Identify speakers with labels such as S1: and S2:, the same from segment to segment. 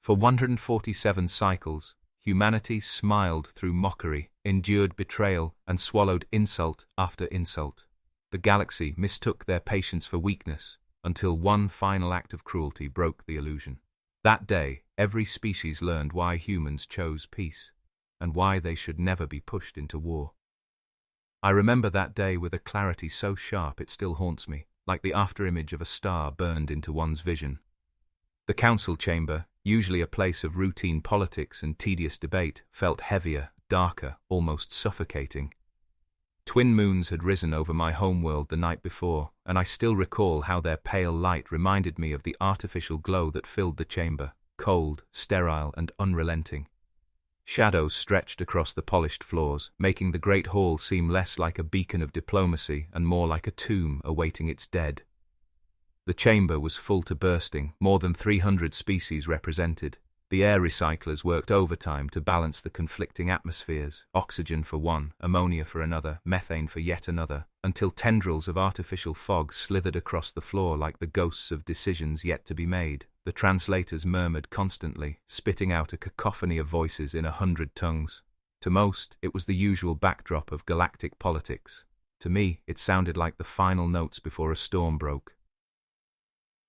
S1: For 147 cycles, humanity smiled through mockery, endured betrayal, and swallowed insult after insult. The galaxy mistook their patience for weakness, until one final act of cruelty broke the illusion. That day, every species learned why humans chose peace, and why they should never be pushed into war. I remember that day with a clarity so sharp it still haunts me, like the afterimage of a star burned into one's vision. The council chamber, usually a place of routine politics and tedious debate, felt heavier, darker, almost suffocating. Twin moons had risen over my homeworld the night before, and I still recall how their pale light reminded me of the artificial glow that filled the chamber, cold, sterile, and unrelenting. Shadows stretched across the polished floors, making the great hall seem less like a beacon of diplomacy and more like a tomb awaiting its dead. The chamber was full to bursting, more than 300 species represented. The air recyclers worked overtime to balance the conflicting atmospheres, oxygen for one, ammonia for another, methane for yet another, until tendrils of artificial fog slithered across the floor like the ghosts of decisions yet to be made. The translators murmured constantly, spitting out a cacophony of voices in 100 tongues. To most, it was the usual backdrop of galactic politics. To me, it sounded like the final notes before a storm broke.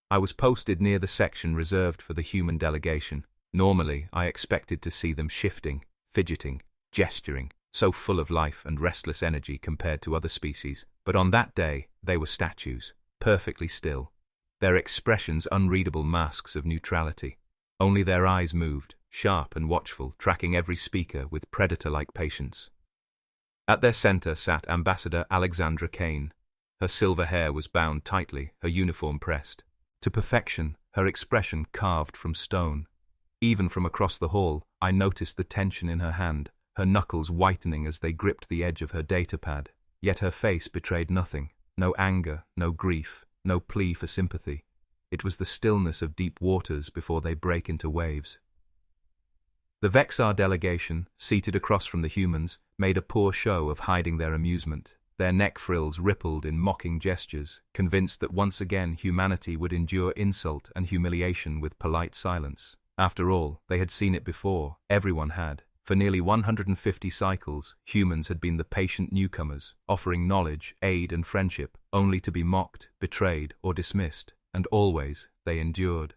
S1: I was posted near the section reserved for the human delegation. Normally, I expected to see them shifting, fidgeting, gesturing, so full of life and restless energy compared to other species. But on that day, they were statues, perfectly still, their expressions unreadable masks of neutrality. Only their eyes moved, sharp and watchful, tracking every speaker with predator-like patience. At their center sat Ambassador Alexandra Kane. Her silver hair was bound tightly, her uniform pressed to perfection, her expression carved from stone. Even from across the hall, I noticed the tension in her hand, her knuckles whitening as they gripped the edge of her datapad. Yet her face betrayed nothing, no anger, no grief, no plea for sympathy. It was the stillness of deep waters before they break into waves. The Vexar delegation, seated across from the humans, made a poor show of hiding their amusement. Their neck frills rippled in mocking gestures, convinced that once again humanity would endure insult and humiliation with polite silence. After all, they had seen it before, everyone had. For nearly 150 cycles, humans had been the patient newcomers, offering knowledge, aid, and friendship, only to be mocked, betrayed, or dismissed. And always, they endured.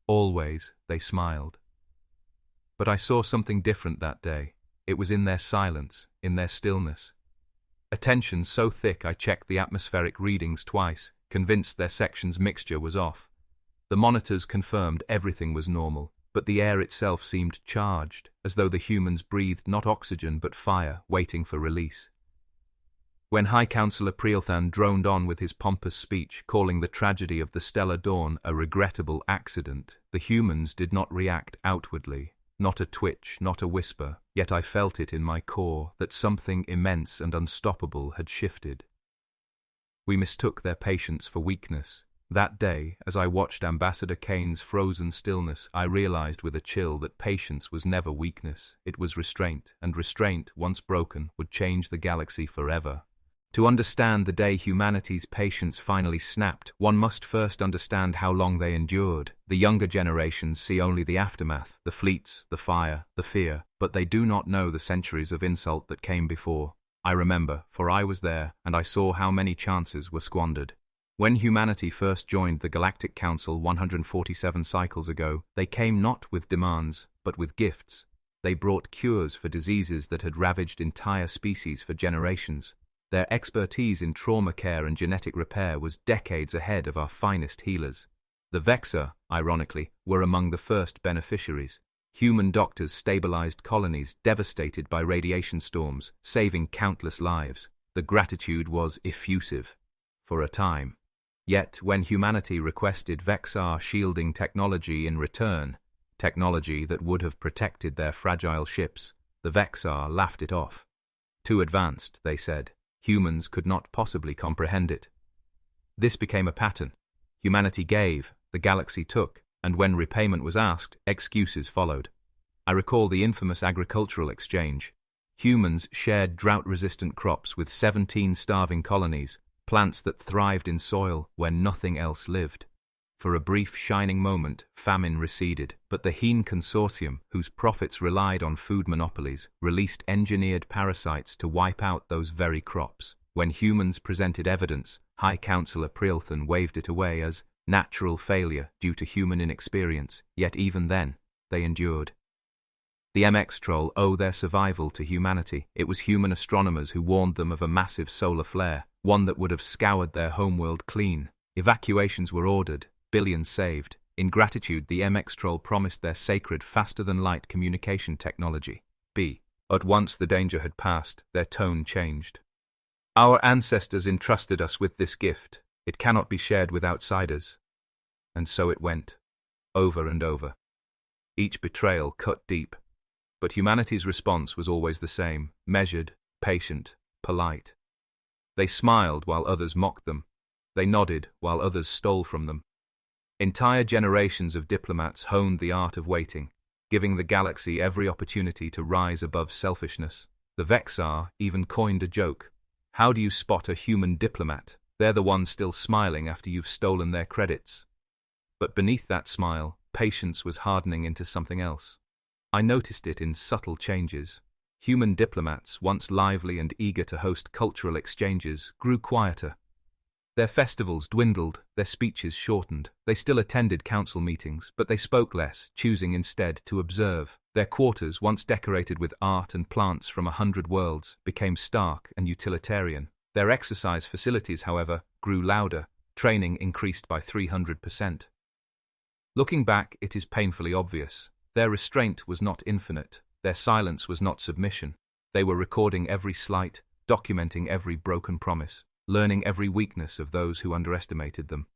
S1: Always, they smiled. But I saw something different that day. It was in their silence, in their stillness. A tension so thick I checked the atmospheric readings twice, convinced their section's mixture was off. The monitors confirmed everything was normal, but the air itself seemed charged, as though the humans breathed not oxygen but fire, waiting for release. When High Counselor Prielthan droned on with his pompous speech, calling the tragedy of the stellar dawn a regrettable accident, the humans did not react outwardly. Not a twitch, not a whisper, yet I felt it in my core that something immense and unstoppable had shifted. We mistook their patience for weakness. That day, as I watched Ambassador Kane's frozen stillness, I realized with a chill that patience was never weakness, it was restraint, and restraint, once broken, would change the galaxy forever. To understand the day humanity's patience finally snapped, one must first understand how long they endured. The younger generations see only the aftermath, the fleets, the fire, the fear, but they do not know the centuries of insult that came before. I remember, for I was there, and I saw how many chances were squandered. When humanity first joined the Galactic Council 147 cycles ago, they came not with demands, but with gifts. They brought cures for diseases that had ravaged entire species for generations. Their expertise in trauma care and genetic repair was decades ahead of our finest healers. The Vexar, ironically, were among the first beneficiaries. Human doctors stabilized colonies devastated by radiation storms, saving countless lives. The gratitude was effusive. For a time. Yet, when humanity requested Vexar shielding technology in return, technology that would have protected their fragile ships, the Vexar laughed it off. Too advanced, they said. Humans could not possibly comprehend it. This became a pattern. Humanity gave, the galaxy took, and when repayment was asked, excuses followed. I recall the infamous agricultural exchange. Humans shared drought-resistant crops with 17 starving colonies, plants that thrived in soil where nothing else lived. For a brief shining moment, famine receded, but the Heen Consortium, whose profits relied on food monopolies, released engineered parasites to wipe out those very crops. When humans presented evidence, High Councillor Prielthan waved it away as natural failure due to human inexperience, yet even then, they endured. The MX Troll owe their survival to humanity. It was human astronomers who warned them of a massive solar flare, one that would have scoured their homeworld clean. Evacuations were ordered, billions saved. In gratitude, the MX Troll promised their sacred faster-than-light communication technology. At once the danger had passed, their tone changed. Our ancestors entrusted us with this gift. It cannot be shared with outsiders. And so it went, over and over. Each betrayal cut deep. But humanity's response was always the same, measured, patient, polite. They smiled while others mocked them. They nodded while others stole from them. Entire generations of diplomats honed the art of waiting, giving the galaxy every opportunity to rise above selfishness. The Vexar even coined a joke. How do you spot a human diplomat? They're the ones still smiling after you've stolen their credits. But beneath that smile, patience was hardening into something else. I noticed it in subtle changes. Human diplomats, once lively and eager to host cultural exchanges, grew quieter. Their festivals dwindled, their speeches shortened. They still attended council meetings, but they spoke less, choosing instead to observe. Their quarters, once decorated with art and plants from 100 worlds, became stark and utilitarian. Their exercise facilities, however, grew louder. Training increased by 300%. Looking back, it is painfully obvious. Their restraint was not infinite. Their silence was not submission. They were recording every slight, documenting every broken promise, learning every weakness of those who underestimated them.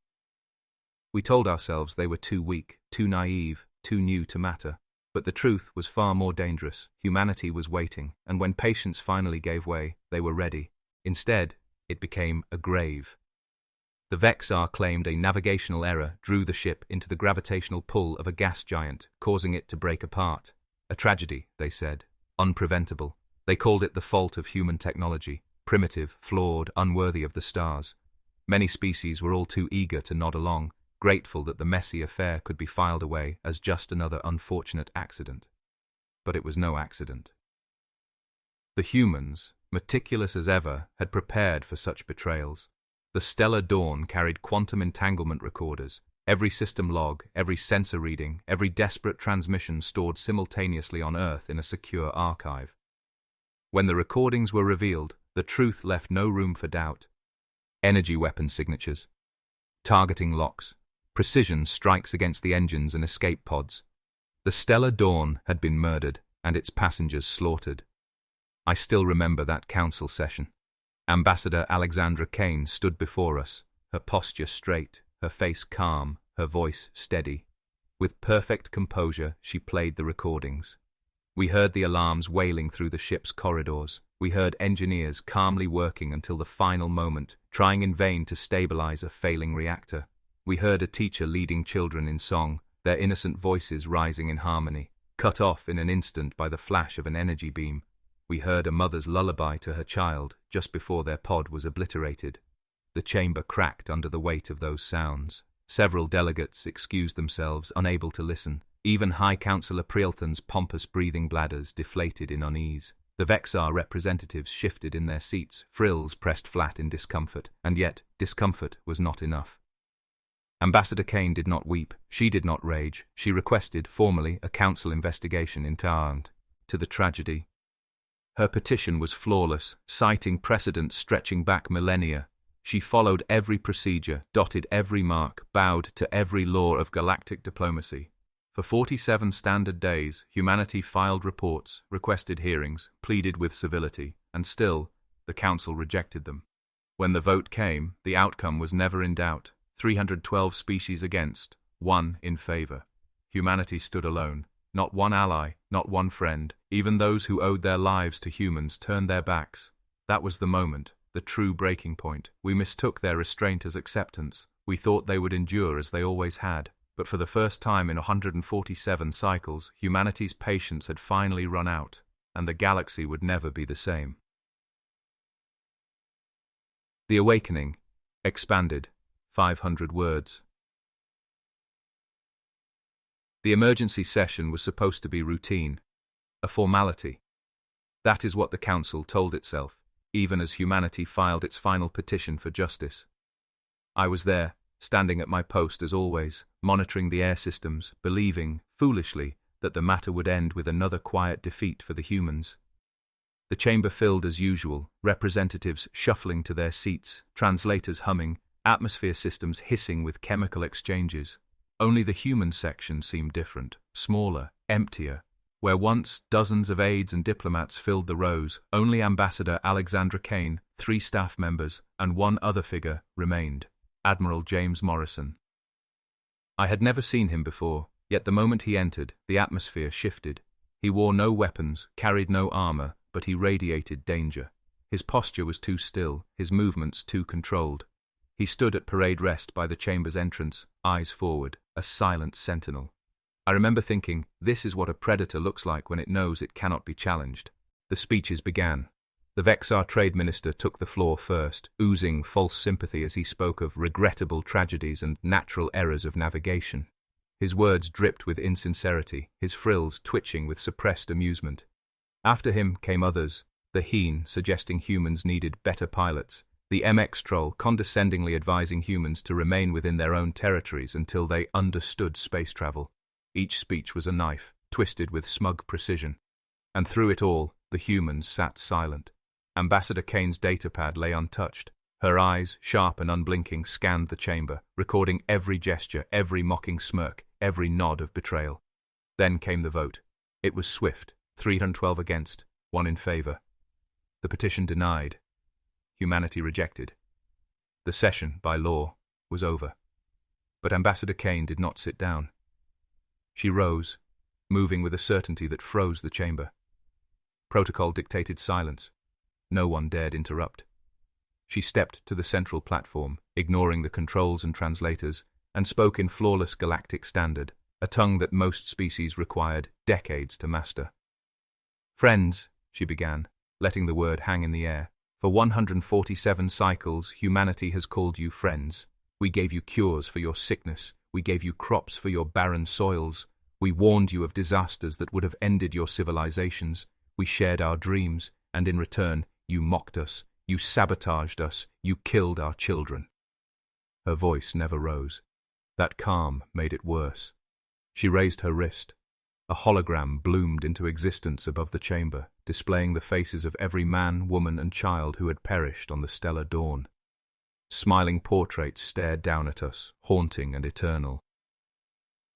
S1: We told ourselves they were too weak, too naive, too new to matter. But the truth was far more dangerous. Humanity was waiting, and when patience finally gave way, they were ready. Instead, it became a grave. The Vexar claimed a navigational error drew the ship into the gravitational pull of a gas giant, causing it to break apart. A tragedy, they said, unpreventable. They called it the fault of human technology, primitive, flawed, unworthy of the stars. Many species were all too eager to nod along, grateful that the messy affair could be filed away as just another unfortunate accident. But it was no accident. The humans, meticulous as ever, had prepared for such betrayals. The stellar dawn carried quantum entanglement recorders, every system log, every sensor reading, every desperate transmission stored simultaneously on Earth in a secure archive. When the recordings were revealed, the truth left no room for doubt. Energy weapon signatures, targeting locks, precision strikes against the engines and escape pods. The stellar dawn had been murdered, and its passengers slaughtered. I still remember that council session. Ambassador Alexandra Kane stood before us, her posture straight, her face calm, her voice steady. With perfect composure, she played the recordings. We heard the alarms wailing through the ship's corridors. We heard engineers calmly working until the final moment, trying in vain to stabilize a failing reactor. We heard a teacher leading children in song, their innocent voices rising in harmony, cut off in an instant by the flash of an energy beam. We heard a mother's lullaby to her child just before their pod was obliterated. The chamber cracked under the weight of those sounds. Several delegates excused themselves, unable to listen. Even High Councillor Prielthan's pompous breathing bladders deflated in unease. The Vexar representatives shifted in their seats, frills pressed flat in discomfort, and yet discomfort was not enough. Ambassador Kane did not weep, she did not rage. She requested, formally, a council investigation into the tragedy. Her petition was flawless, citing precedents stretching back millennia. She followed every procedure, dotted every mark, bowed to every law of galactic diplomacy. For 47 standard days, humanity filed reports, requested hearings, pleaded with civility, and still, the Council rejected them. When the vote came, the outcome was never in doubt. 312 species against, 1 in favor. Humanity stood alone. Not one ally, not one friend. Even those who owed their lives to humans turned their backs. That was the moment, the true breaking point. We mistook their restraint as acceptance. We thought they would endure as they always had. But for the first time in 147 cycles, humanity's patience had finally run out, and the galaxy would never be the same. The Awakening. Expanded. 500 words. The emergency session was supposed to be routine, a formality. That is what the Council told itself, even as humanity filed its final petition for justice. I was there, standing at my post as always, monitoring the air systems, believing, foolishly, that the matter would end with another quiet defeat for the humans. The chamber filled as usual, representatives shuffling to their seats, translators humming, atmosphere systems hissing with chemical exchanges. Only the human section seemed different, smaller, emptier. Where once dozens of aides and diplomats filled the rows, only Ambassador Alexandra Kane, 3 staff members, and one other figure remained, Admiral James Morrison. I had never seen him before, yet the moment he entered, the atmosphere shifted. He wore no weapons, carried no armor, but he radiated danger. His posture was too still, his movements too controlled. He stood at parade rest by the chamber's entrance, eyes forward, a silent sentinel. I remember thinking, this is what a predator looks like when it knows it cannot be challenged. The speeches began. The Vexar trade minister took the floor first, oozing false sympathy as he spoke of regrettable tragedies and natural errors of navigation. His words dripped with insincerity, his frills twitching with suppressed amusement. After him came others, the Heen suggesting humans needed better pilots, the MX troll condescendingly advising humans to remain within their own territories until they understood space travel. Each speech was a knife, twisted with smug precision. And through it all, the humans sat silent. Ambassador Kane's datapad lay untouched. Her eyes, sharp and unblinking, scanned the chamber, recording every gesture, every mocking smirk, every nod of betrayal. Then came the vote. It was swift, 312 against, 1 in favor. The petition denied. Humanity rejected. The session, by law, was over. But Ambassador Kane did not sit down. She rose, moving with a certainty that froze the chamber. Protocol dictated silence. No one dared interrupt. She stepped to the central platform, ignoring the controls and translators, and spoke in flawless Galactic standard, a tongue that most species required decades to master. "Friends," she began, letting the word hang in the air, "for 147 cycles, humanity has called you friends. We gave you cures for your sickness. We gave you crops for your barren soils. We warned you of disasters that would have ended your civilizations. We shared our dreams, and in return, you mocked us, you sabotaged us, you killed our children." Her voice never rose. That calm made it worse. She raised her wrist. A hologram bloomed into existence above the chamber, displaying the faces of every man, woman, and child who had perished on the stellar dawn. Smiling portraits stared down at us, haunting and eternal.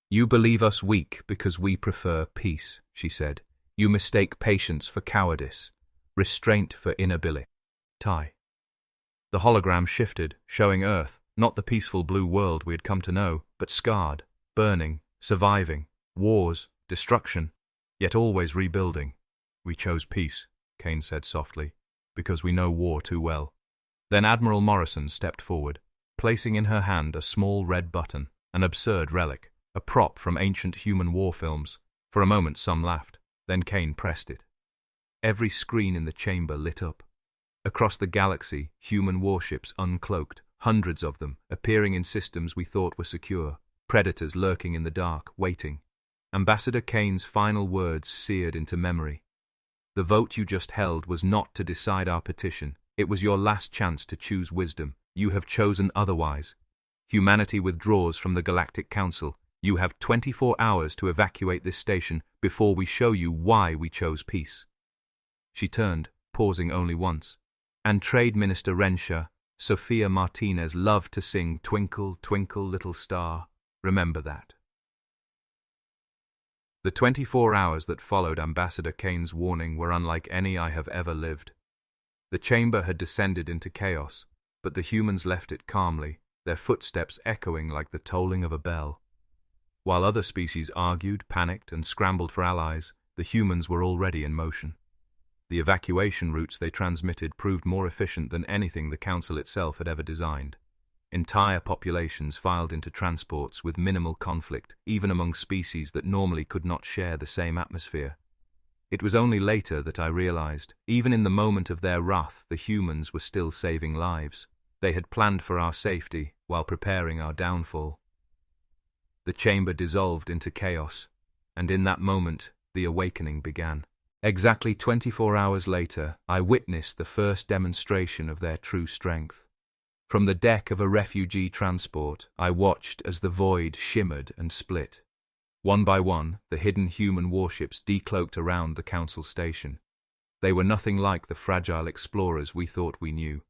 S1: "You believe us weak because we prefer peace," she said. "You mistake patience for cowardice, restraint for inability." The hologram shifted, showing Earth, not the peaceful blue world we had come to know, but scarred, burning, surviving, wars, destruction, yet always rebuilding. "We chose peace," Kane said softly, "because we know war too well." Then Admiral Morrison stepped forward, placing in her hand a small red button, an absurd relic, a prop from ancient human war films. For a moment some laughed, then Kane pressed it. Every screen in the chamber lit up. Across the galaxy, human warships uncloaked, hundreds of them, appearing in systems we thought were secure, predators lurking in the dark, waiting. Ambassador Kane's final words seared into memory. "The vote you just held was not to decide our petition. It was your last chance to choose wisdom. You have chosen otherwise. Humanity withdraws from the Galactic Council. You have 24 hours to evacuate this station before we show you why we chose peace." She turned, pausing only once. And Trade Minister Renshaw, Sophia Martinez, loved to sing "Twinkle, Twinkle, Little Star." Remember that. The 24 hours that followed Ambassador Kane's warning were unlike any I have ever lived. The chamber had descended into chaos, but the humans left it calmly, their footsteps echoing like the tolling of a bell. While other species argued, panicked, and scrambled for allies, the humans were already in motion. The evacuation routes they transmitted proved more efficient than anything the Council itself had ever designed. Entire populations filed into transports with minimal conflict, even among species that normally could not share the same atmosphere. It was only later that I realized, even in the moment of their wrath, the humans were still saving lives. They had planned for our safety while preparing our downfall. The chamber dissolved into chaos, and in that moment, the awakening began. Exactly 24 hours later, I witnessed the first demonstration of their true strength. From the deck of a refugee transport, I watched as the void shimmered and split. One by one, the hidden human warships decloaked around the Council station. They were nothing like the fragile explorers we thought we knew.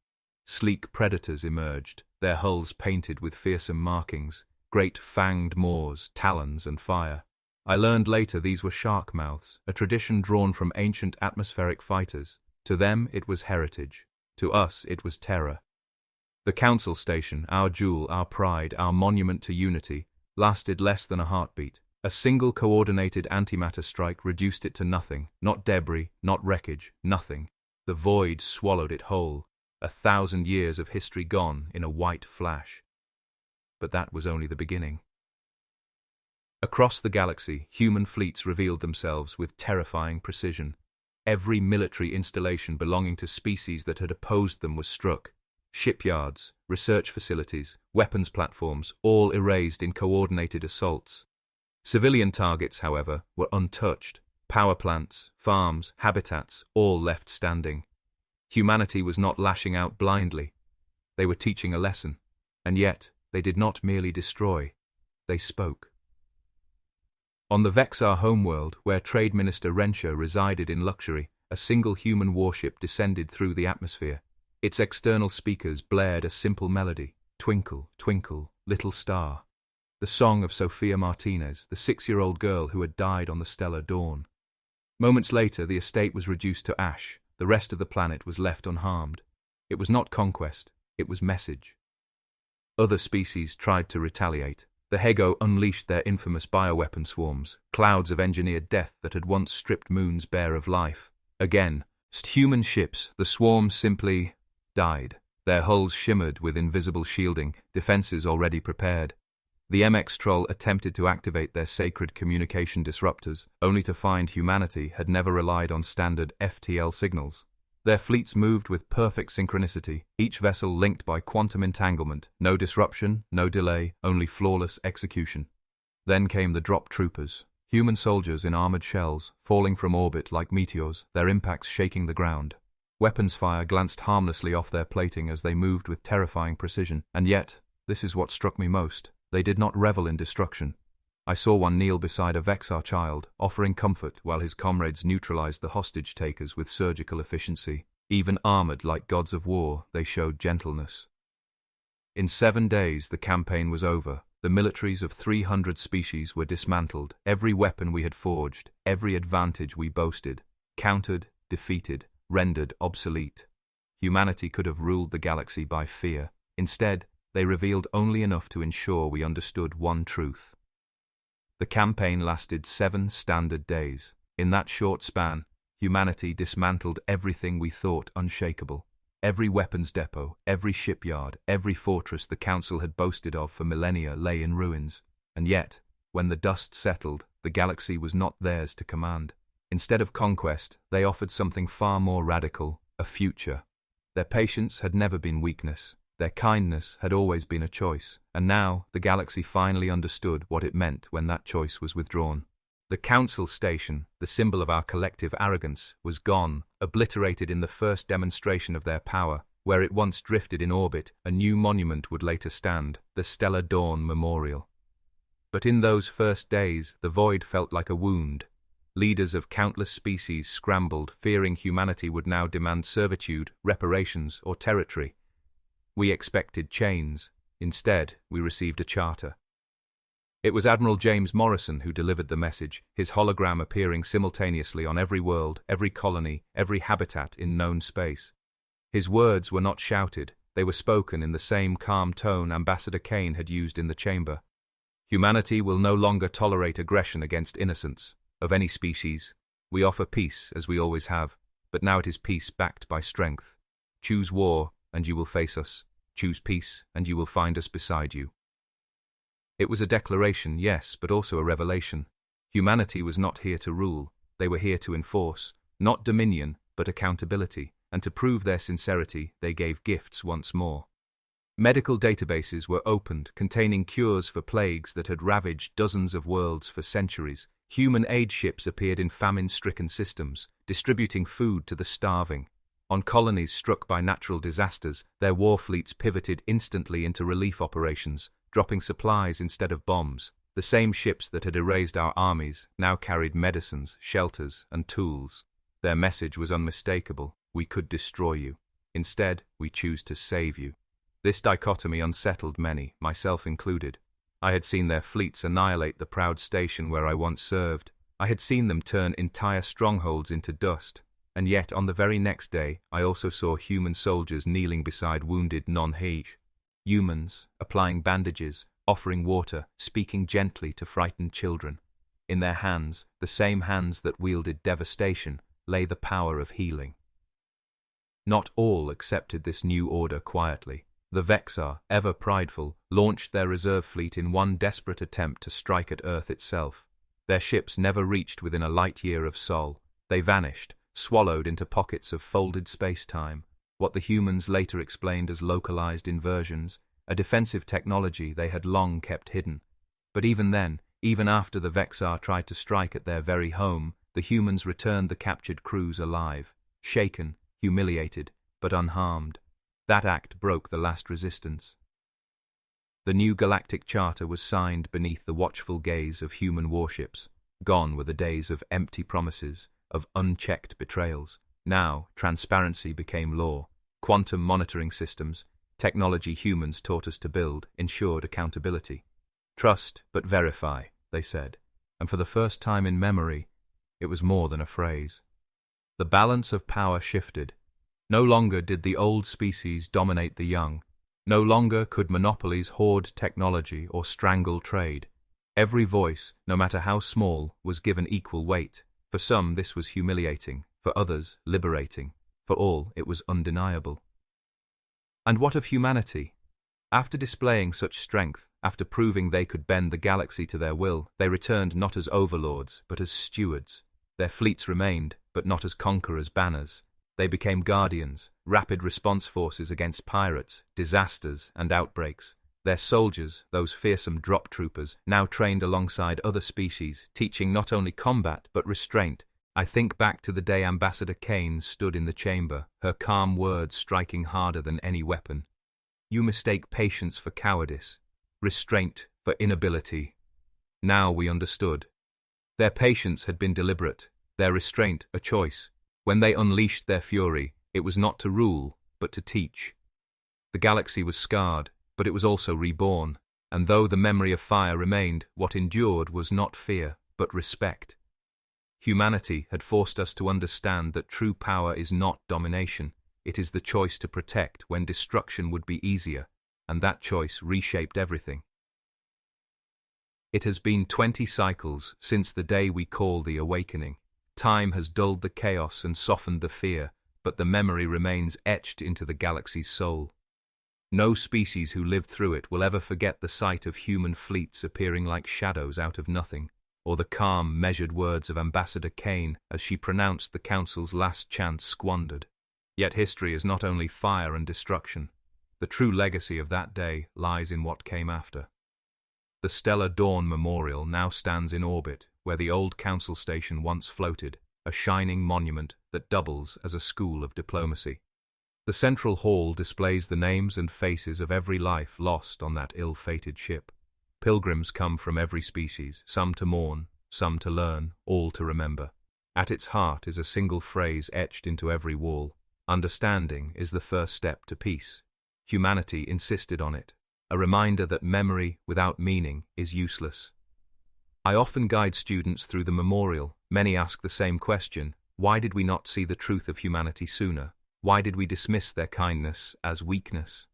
S1: Sleek predators emerged, their hulls painted with fearsome markings, great fanged maws, talons, and fire. I learned later these were shark mouths, a tradition drawn from ancient atmospheric fighters. To them it was heritage. To us it was terror. The Council station, our jewel, our pride, our monument to unity, lasted less than a heartbeat. A single coordinated antimatter strike reduced it to nothing, not debris, not wreckage, nothing. The void swallowed it whole, 1,000 years of history gone in a white flash. But that was only the beginning. Across the galaxy, human fleets revealed themselves with terrifying precision. Every military installation belonging to species that had opposed them was struck. Shipyards, research facilities, weapons platforms, all erased in coordinated assaults. Civilian targets, however, were untouched. Power plants, farms, habitats, all left standing. Humanity was not lashing out blindly. They were teaching a lesson. And yet, they did not merely destroy. They spoke. On the Vexar homeworld, where Trade Minister Renshaw resided in luxury, a single human warship descended through the atmosphere. Its external speakers blared a simple melody, "Twinkle, twinkle, little star." The song of Sophia Martinez, the 6-year-old girl who had died on the stellar dawn. Moments later, the estate was reduced to ash. The rest of the planet was left unharmed. It was not conquest, it was message. Other species tried to retaliate. The Hego unleashed their infamous bioweapon swarms, clouds of engineered death that had once stripped moons bare of life. Again, human ships, the swarms simply died. Their hulls shimmered with invisible shielding, defenses already prepared. The MX Troll attempted to activate their sacred communication disruptors, only to find humanity had never relied on standard FTL signals. Their fleets moved with perfect synchronicity, each vessel linked by quantum entanglement, no disruption, no delay, only flawless execution. Then came the drop troopers, human soldiers in armored shells, falling from orbit like meteors, their impacts shaking the ground. Weapons fire glanced harmlessly off their plating as they moved with terrifying precision, and yet, this is what struck me most. They did not revel in destruction. I saw one kneel beside a Vexar child, offering comfort while his comrades neutralized the hostage-takers with surgical efficiency. Even armored like gods of war, they showed gentleness. In 7 days, the campaign was over. The militaries of 300 species were dismantled. Every weapon we had forged, every advantage we boasted, countered, defeated, rendered obsolete. Humanity could have ruled the galaxy by fear. Instead, they revealed only enough to ensure we understood one truth. The campaign lasted 7 standard days. In that short span, humanity dismantled everything we thought unshakable. Every weapons depot, every shipyard, every fortress the Council had boasted of for millennia lay in ruins. And yet, when the dust settled, the galaxy was not theirs to command. Instead of conquest, they offered something far more radical, a future. Their patience had never been weakness. Their kindness had always been a choice, and now the galaxy finally understood what it meant when that choice was withdrawn. The Council station, the symbol of our collective arrogance, was gone, obliterated in the first demonstration of their power. Where it once drifted in orbit, a new monument would later stand, the Stellar Dawn Memorial. But in those first days, the void felt like a wound. Leaders of countless species scrambled, fearing humanity would now demand servitude, reparations, or territory. We expected chains. Instead, we received a charter. It was Admiral James Morrison who delivered the message, his hologram appearing simultaneously on every world, every colony, every habitat in known space. His words were not shouted, they were spoken in the same calm tone Ambassador Kane had used in the chamber. Humanity will no longer tolerate aggression against innocents, of any species. We offer peace, as we always have, but now it is peace backed by strength. Choose war, and you will face us. Choose peace, and you will find us beside you. It was a declaration, yes, but also a revelation. Humanity was not here to rule, they were here to enforce, not dominion, but accountability, and to prove their sincerity, they gave gifts once more. Medical databases were opened containing cures for plagues that had ravaged dozens of worlds for centuries. Human aid ships appeared in famine-stricken systems, distributing food to the starving. On colonies struck by natural disasters, their war fleets pivoted instantly into relief operations, dropping supplies instead of bombs. The same ships that had erased our armies now carried medicines, shelters, and tools. Their message was unmistakable: we could destroy you. Instead, we choose to save you. This dichotomy unsettled many, myself included. I had seen their fleets annihilate the proud station where I once served. I had seen them turn entire strongholds into dust. And yet, on the very next day, I also saw human soldiers kneeling beside wounded non-Hage. Humans, applying bandages, offering water, speaking gently to frightened children. In their hands, the same hands that wielded devastation, lay the power of healing. Not all accepted this new order quietly. The Vexar, ever prideful, launched their reserve fleet in one desperate attempt to strike at Earth itself. Their ships never reached within a light year of Sol. They vanished, swallowed into pockets of folded space-time, what the humans later explained as localized inversions, a defensive technology they had long kept hidden. But even then, even after the Vexar tried to strike at their very home, the humans returned the captured crews alive, shaken, humiliated, but unharmed. That act broke the last resistance. The new Galactic Charter was signed beneath the watchful gaze of human warships. Gone were the days of empty promises, of unchecked betrayals. Now, transparency became law. Quantum monitoring systems, technology humans taught us to build, ensured accountability. Trust, but verify, they said. And for the first time in memory, it was more than a phrase. The balance of power shifted. No longer did the old species dominate the young. No longer could monopolies hoard technology or strangle trade. Every voice, no matter how small, was given equal weight. For some, this was humiliating. For others, liberating. For all, it was undeniable. And what of humanity? After displaying such strength, after proving they could bend the galaxy to their will, they returned not as overlords, but as stewards. Their fleets remained, but not as conquerors' banners. They became guardians, rapid response forces against pirates, disasters, and outbreaks. Their soldiers, those fearsome drop troopers, now trained alongside other species, teaching not only combat but restraint. I think back to the day Ambassador Kane stood in the chamber, her calm words striking harder than any weapon. You mistake patience for cowardice, restraint for inability. Now we understood. Their patience had been deliberate, their restraint a choice. When they unleashed their fury, it was not to rule, but to teach. The galaxy was scarred, but it was also reborn, and though the memory of fire remained, what endured was not fear, but respect. Humanity had forced us to understand that true power is not domination, it is the choice to protect when destruction would be easier, and that choice reshaped everything. It has been 20 cycles since the day we call the awakening. Time has dulled the chaos and softened the fear, but the memory remains etched into the galaxy's soul. No species who lived through it will ever forget the sight of human fleets appearing like shadows out of nothing, or the calm, measured words of Ambassador Kane as she pronounced the Council's last chance squandered. Yet history is not only fire and destruction. The true legacy of that day lies in what came after. The Stellar Dawn Memorial now stands in orbit, where the old Council station once floated, a shining monument that doubles as a school of diplomacy. The central hall displays the names and faces of every life lost on that ill-fated ship. Pilgrims come from every species, some to mourn, some to learn, all to remember. At its heart is a single phrase etched into every wall. Understanding is the first step to peace. Humanity insisted on it, a reminder that memory without meaning is useless. I often guide students through the memorial. Many ask the same question: why did we not see the truth of humanity sooner? Why did we dismiss their kindness as weakness?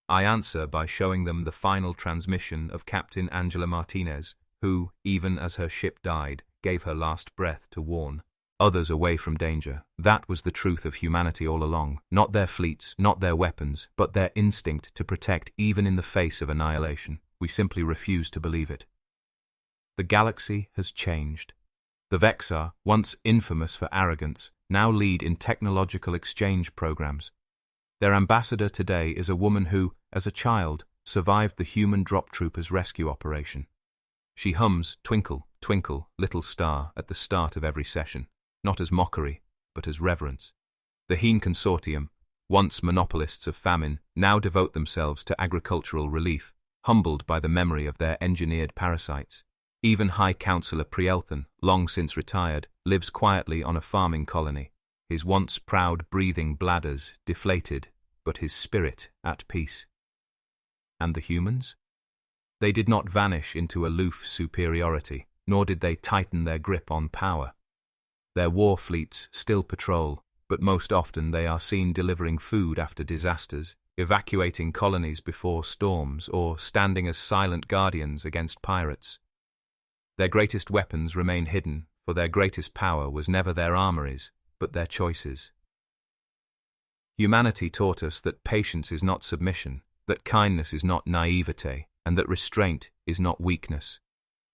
S1: I answer by showing them the final transmission of Captain Angela Martinez, who, even as her ship died, gave her last breath to warn others away from danger. That was the truth of humanity all along. Not their fleets, not their weapons, but their instinct to protect even in the face of annihilation. We simply refuse to believe it. The galaxy has changed. The Vexar, once infamous for arrogance, now lead in technological exchange programs. Their ambassador today is a woman who, as a child, survived the human drop troopers' rescue operation. She hums "Twinkle, Twinkle, Little Star" at the start of every session, not as mockery, but as reverence. The Heen Consortium, once monopolists of famine, now devote themselves to agricultural relief, humbled by the memory of their engineered parasites. Even High Councillor Prielthan, long since retired, lives quietly on a farming colony, his once proud breathing bladders deflated, but his spirit at peace. And the humans? They did not vanish into aloof superiority, nor did they tighten their grip on power. Their war fleets still patrol, but most often they are seen delivering food after disasters, evacuating colonies before storms, or standing as silent guardians against pirates. Their greatest weapons remain hidden, for their greatest power was never their armories, but their choices. Humanity taught us that patience is not submission, that kindness is not naivete, and that restraint is not weakness.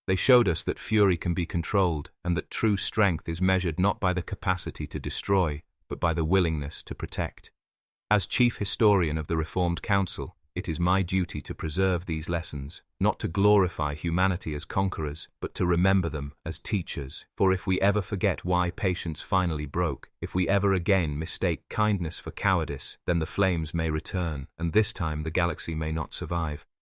S1: They showed us that fury can be controlled, and that true strength is measured not by the capacity to destroy, but by the willingness to protect. As Chief Historian of the Reformed Council, it is my duty to preserve these lessons, not to glorify humanity as conquerors, but to remember them as teachers. For if we ever forget why patience finally broke, if we ever again mistake kindness for cowardice, then the flames may return, and this time the galaxy may not survive.